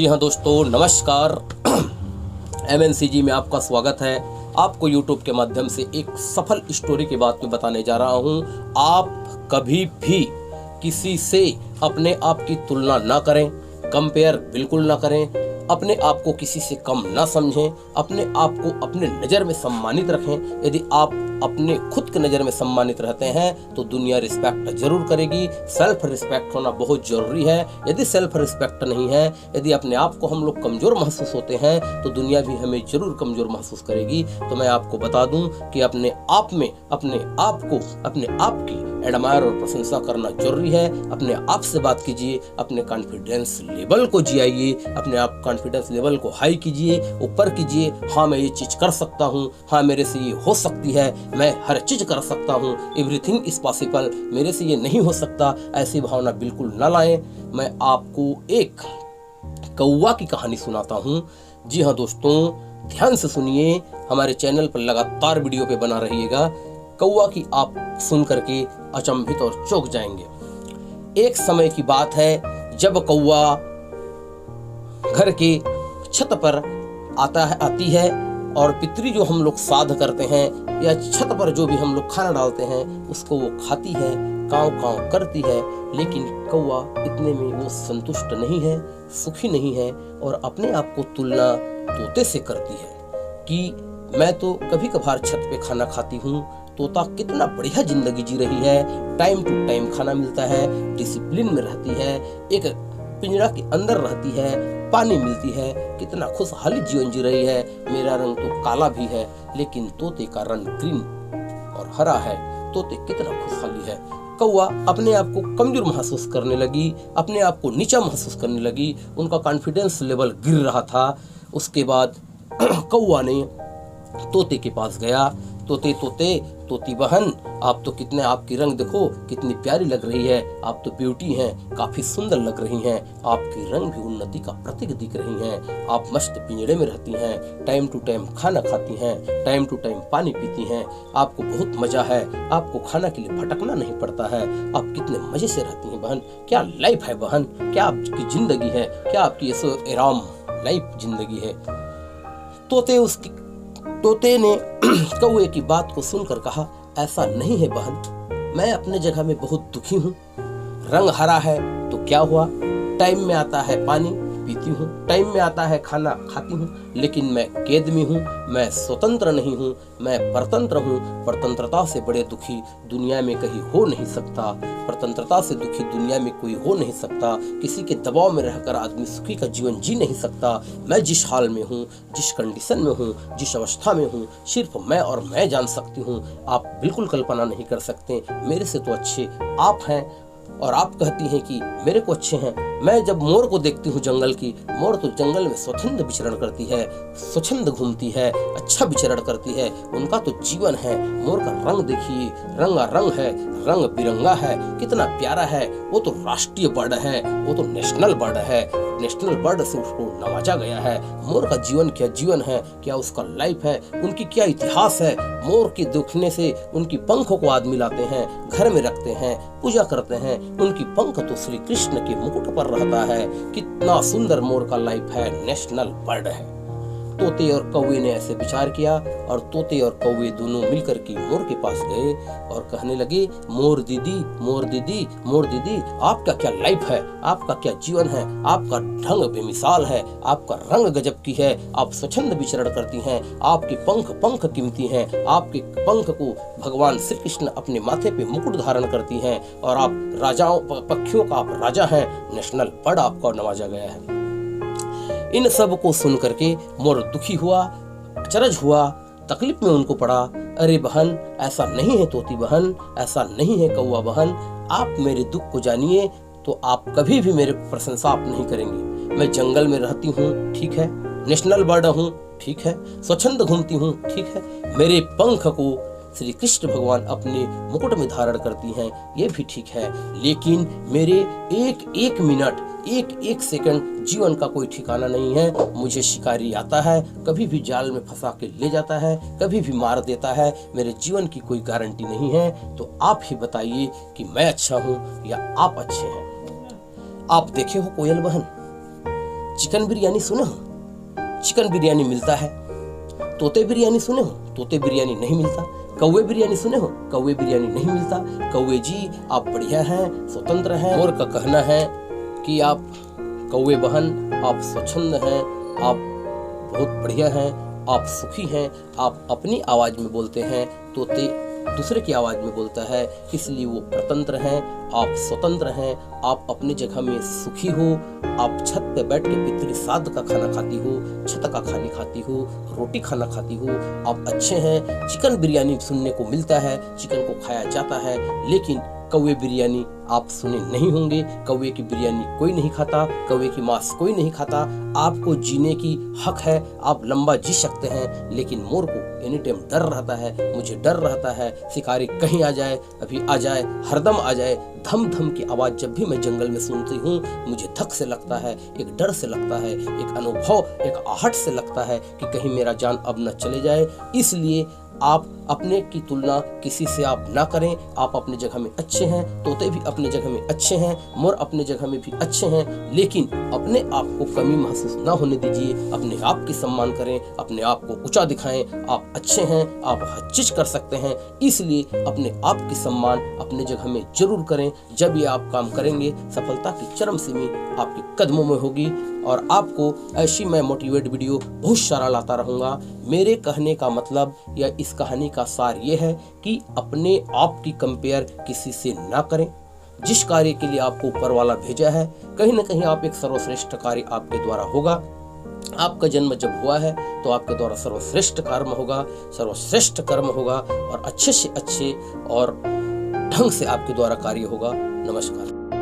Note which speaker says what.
Speaker 1: जी हाँ दोस्तों, नमस्कार। MNCG में आपका स्वागत है। आपको YouTube के माध्यम से एक सफल स्टोरी के बारे में बताने जा रहा हूँ। आप कभी भी किसी से अपने आप की तुलना ना करें, कंपेयर बिल्कुल ना करें, अपने आप को किसी से कम ना समझें, अपने आप को अपने नज़र में सम्मानित रखें। यदि आप अपने खुद के नज़र में सम्मानित रहते हैं तो दुनिया रिस्पेक्ट जरूर करेगी। सेल्फ रिस्पेक्ट होना बहुत ज़रूरी है। यदि सेल्फ रिस्पेक्ट नहीं है, यदि अपने आप को हम लोग कमज़ोर महसूस होते हैं तो दुनिया भी हमें जरूर कमज़ोर महसूस करेगी। तो मैं आपको बता दूं कि अपने आप में अपने आप को, अपने आप की एडमायर और प्रशंसा करना जरूरी है। अपने आप से बात कीजिए, अपने कॉन्फिडेंस लेवल को जियाइए, अपने आप कॉन्फिडेंस लेवल को हाई कीजिए, ऊपर कीजिए। हाँ, मैं ये चीज़ कर सकता हूँ, हाँ मेरे से ये हो सकती है, मैं हर चीज़ कर सकता हूँ, एवरीथिंग इज पॉसिबल, मेरे से ये नहीं हो सकता, ऐसी भावना बिल्कुल न लाएं। मैं आपको एक कौवा की कहानी सुनाता हूँ। जी हाँ दोस्तों, ध्यान से सुनिए, हमारे चैनल पर लगातार वीडियो पे बना रहिएगा। कौवा की आप सुन करके अचंभित और चौंक जाएंगे। एक समय की बात है जब कौवा घर के छत पर आती है और पितरी जो हम लोग साध करते हैं या छत पर जो भी हम लोग खाना डालते हैं उसको वो खाती है, काँव काँव करती है। लेकिन कौवा इतने में वो संतुष्ट नहीं है, सुखी नहीं है और अपने आप को तुलना तोते से करती है कि मैं तो कभी कभार छत पे खाना खाती हूँ, तोता कितना बढ़िया जिंदगी जी रही है, टाइम टू टाइम खाना मिलता है, डिसिप्लिन में रहती है, एक पिंजरा के अंदर रहती है, पानी मिलती है, कितना खुशहाली जीवन जी रही है। मेरा रंग तो काला भी है लेकिन तोते का रंग ग्रीन और हरा है, तोते कितना खुशहाली है। कौवा अपने आप को कमजोर महसूस करने लगी, अपने आप को नीचा महसूस करने लगी, उनका कॉन्फिडेंस लेवल गिर रहा था। उसके बाद कौवा ने तोते के पास गया। तोती बहन, आप तो कितने, आपकी रंग देखो कितनी प्यारी लग रही है, आप तो ब्यूटी हैं, काफी सुंदर लग रही हैं, आपकी रंग भी उन्नति का प्रतीक दिख रही हैं, आप मस्त पिंजड़े में रहती हैं, टाइम टू टाइम खाना खाती हैं, टाइम टू टाइम पानी पीती हैं, आपको बहुत मजा है, आपको खाना के लिए भटकना नहीं पड़ता है, आप कितने मजे से रहती हैं बहन, क्या लाइफ है बहन, क्या आपकी जिंदगी है, क्या आपकी ऐसो आराम लाइफ जिंदगी है। तोते ने कौवे की बात को सुनकर कहा, ऐसा नहीं है बहन, मैं अपने जगह में बहुत दुखी हूँ। रंग हरा है तो क्या हुआ, टाइम में आता है पानी पीती हूँ, टाइम में आता है खाना खाती हूँ, लेकिन मैं कैद में हूँ, मैं स्वतंत्र नहीं हूँ, मैं परतंत्र हूँ। परतंत्रता से बड़े दुखी दुनिया में कहीं हो नहीं सकता, परतंत्रता से दुखी दुनिया में कोई हो नहीं सकता। किसी के दबाव में रहकर आदमी सुखी का जीवन जी नहीं सकता। मैं जिस हाल में हूँ, जिस कंडीशन में हूँ, जिस अवस्था में हूँ, सिर्फ मैं और मैं जान सकती हूँ। आप बिल्कुल कल्पना नहीं कर सकते, मेरे से तो अच्छे आप हैं। और आप कहती हैं कि मेरे को अच्छे हैं। मैं जब मोर को देखती हूँ जंगल की, मोर तो जंगल में स्वच्छंद विचरण करती है, स्वच्छंद घूमती है, अच्छा विचरण करती है, उनका तो जीवन है। मोर का रंग देखिए, रंगारंग है, रंग बिरंगा है, कितना प्यारा है। वो तो राष्ट्रीय बर्ड है, वो तो नेशनल बर्ड है, नेशनल बर्ड से उसको नवाजा गया है। मोर का जीवन क्या जीवन है, क्या उसका लाइफ है, उनकी क्या इतिहास है। मोर के देखने से उनकी पंखों को आदमी लाते हैं, घर में रखते हैं, पूजा करते हैं। उनकी पंख तो श्री कृष्ण के मुकुट पर रहता है। कितना सुंदर मोर का लाइफ है, नेशनल बर्ड है। तोते और कौवे ने ऐसे विचार किया और तोते और कौवे दोनों मिलकर के मोर के पास गए और कहने लगे, मोर दीदी, मोर दीदी, मोर दीदी, आपका क्या लाइफ है, आपका क्या जीवन है, आपका ढंग बेमिसाल है, आपका रंग गजब की है, आप स्वच्छंद विचरण करती हैं, आपके पंख कीमती हैं, आपके पंख को भगवान श्री कृष्ण अपने माथे पे मुकुट धारण करती हैं और आप राजाओं पक्षियों का आप राजा हैं, नेशनल बर्ड आपका नवाजा गया है। इन सब को सुन करके मोर दुखी हुआ, अचरज हुआ, तकलीफ में उनको पड़ा। अरे बहन, ऐसा नहीं है तोती बहन, ऐसा नहीं है कौवा बहन, आप मेरे दुख को जानिए तो आप कभी भी मेरे प्रशंसा आप नहीं करेंगे। मैं जंगल में रहती हूँ, ठीक है, नेशनल बर्ड हूँ, ठीक है, स्वच्छंद घूमती हूँ, ठीक है, मेरे पंख को श्री कृष्ण भगवान अपने मुकुट में धारण करती हैं, ये भी ठीक है, लेकिन मेरे एक एक मिनट, एक एक सेकंड जीवन का कोई ठिकाना नहीं है। मुझे शिकारी आता है, कभी भी जाल में फंसा के ले जाता है, कभी भी मार देता है, मेरे जीवन की कोई गारंटी नहीं है। तो आप ही बताइए कि मैं अच्छा हूँ या आप अच्छे हैं। आप देखे हो कोयल बहन, चिकन बिरयानी सुने हो? चिकन बिरयानी मिलता है। तोते बिरयानी सुने हो? तोते बिरयानी नहीं मिलता। कौवे बिरयानी सुने हो? कौवे बिरयानी नहीं मिलता। कौवे जी आप बढ़िया हैं, स्वतंत्र हैं। मोर का कहना है कि आप कौवे बहन, आप स्वच्छंद हैं, आप बहुत बढ़िया हैं, आप सुखी हैं, आप अपनी आवाज में बोलते हैं। तोते दूसरे की आवाज में बोलता है, इसलिए वो स्वतंत्र हैं, आप स्वतंत्र हैं, आप अपनी जगह में सुखी हो। आप छत पे बैठ के पितरी साद का खाना खाती हो, छत का खाना खाती हो, रोटी खाना खाती हो, आप अच्छे हैं। चिकन बिरयानी सुनने को मिलता है, चिकन को खाया जाता है, लेकिन कौवे बिरयानी आप सुने नहीं होंगे। कौवे की बिरयानी कोई नहीं खाता, कौवे की मांस कोई नहीं खाता। आपको जीने की हक है, आप लंबा जी सकते हैं, लेकिन मोर को एनी टाइम डर रहता है। मुझे डर रहता है शिकारी कहीं आ जाए, अभी आ जाए, हरदम आ जाए। धम धम की आवाज जब भी मैं जंगल में सुनती हूँ, मुझे धक से लगता है, एक डर से लगता है, एक अनुभव, एक आहट से लगता है कि कहीं मेरा जान अब न चले जाए। इसलिए आप अपने की तुलना किसी से आप ना करें। आप अपने जगह में अच्छे हैं, तोते भी अपने जगह में अच्छे हैं, मोर अपने जगह में भी अच्छे हैं, लेकिन अपने आप को कमी महसूस ना होने दीजिए। अपने आप की सम्मान करें, अपने आप को ऊंचा दिखाएं। आप अच्छे हैं, आप हर चीज कर सकते हैं, इसलिए अपने आप की सम्मान अपने जगह में जरूर करें। जब ये आप काम करेंगे, सफलता की चरम सीमा आपके कदमों में होगी। और आपको ऐसी मैं मोटिवेट वीडियो बहुत सारा लाता रहूंगा। मेरे कहने का मतलब या इस कहानी का सार ये है कि अपने आप की कंपेयर किसी से ना करें। जिस कार्य के लिए आपको ऊपर वाला भेजा है, कहीं ना कहीं आप एक सर्वश्रेष्ठ कार्य आपके द्वारा होगा। आपका जन्म जब हुआ है तो आपके द्वारा सर्वश्रेष्ठ कर्म होगा, सर्वश्रेष्ठ कर्म होगा, और अच्छे से अच्छे और ढंग से आपके द्वारा कार्य होगा। नमस्कार।